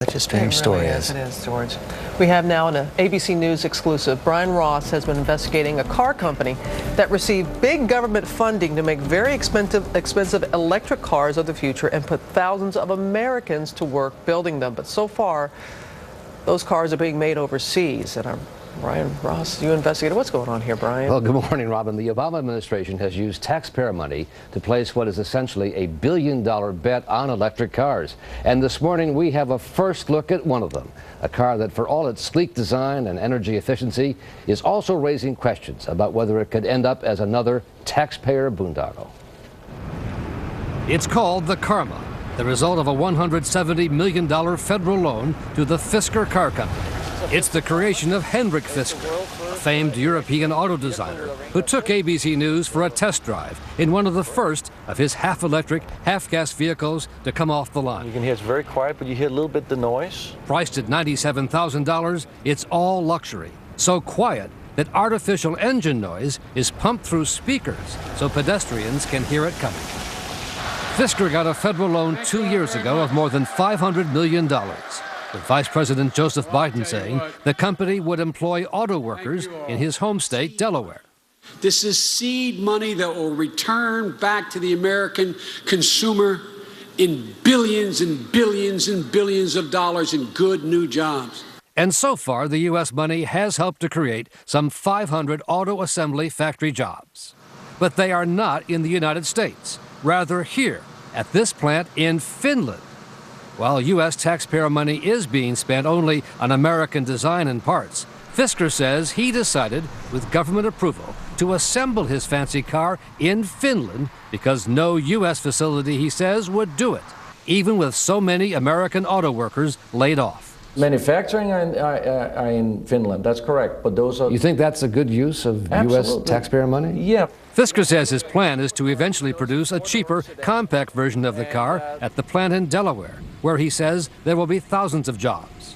Such a strange story. It is, George. We have now an ABC News exclusive. Brian Ross has been investigating a car company that received big government funding to make very expensive electric cars of the future and put thousands of Americans to work building them. But so far, those cars are being made overseas. And Brian Ross, you investigated. What's going on here, Brian? Well, good morning, Robin. The Obama administration has used taxpayer money to place what is essentially a billion-dollar bet on electric cars. And this morning, we have a first look at one of them, a car that, for all its sleek design and energy efficiency, is also raising questions about whether it could end up as another taxpayer boondoggle. It's called the Karma, the result of a $170 million federal loan to the Fisker Car Company. It's the creation of Hendrik Fisker, a famed European auto designer who took ABC News for a test drive in one of the first of his half-electric, half-gas vehicles to come off the line. You can hear it's very quiet, but you hear a little bit the noise. Priced at $97,000, it's all luxury. So quiet that artificial engine noise is pumped through speakers so pedestrians can hear it coming. Fisker got a federal loan 2 years ago of more than $500 million. With Vice President Joseph Biden saying the company would employ auto workers in his home state, Delaware. This is seed money that will return back to the American consumer in billions and billions and billions of dollars in good new jobs. And so far, the U.S. money has helped to create some 500 auto assembly factory jobs. But they are not in the United States, rather here at this plant in Finland. While U.S. taxpayer money is being spent only on American design and parts, Fisker says he decided, with government approval, to assemble his fancy car in Finland because no U.S. facility, he says, would do it, even with so many American auto workers laid off. Manufacturing are in Finland, that's correct, but those are... You think that's a good use of U.S. taxpayer money? Yeah. Fisker says his plan is to eventually produce a cheaper, compact version of the car at the plant in Delaware, where he says there will be thousands of jobs.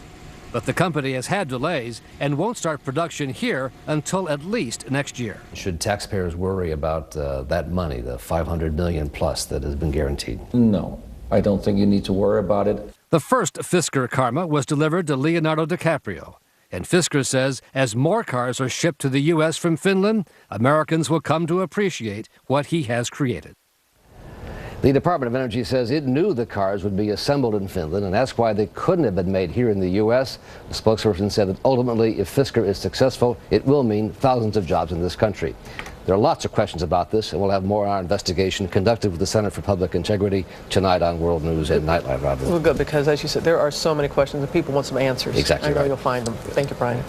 But the company has had delays and won't start production here until at least next year. Should taxpayers worry about that money, the $500 million plus that has been guaranteed? No, I don't think you need to worry about it. The first Fisker Karma was delivered to Leonardo DiCaprio. And Fisker says as more cars are shipped to the U.S. from Finland, Americans will come to appreciate what he has created. The Department of Energy says it knew the cars would be assembled in Finland and asked why they couldn't have been made here in the U.S. The spokesperson said that ultimately, if Fisker is successful, it will mean thousands of jobs in this country. There are lots of questions about this, and we'll have more on our investigation conducted with the Center for Public Integrity tonight on World News and Nightline, Robin. Well, good, because as you said, there are so many questions and people want some answers. Exactly. I know right. you'll find them. Thank you, Brian.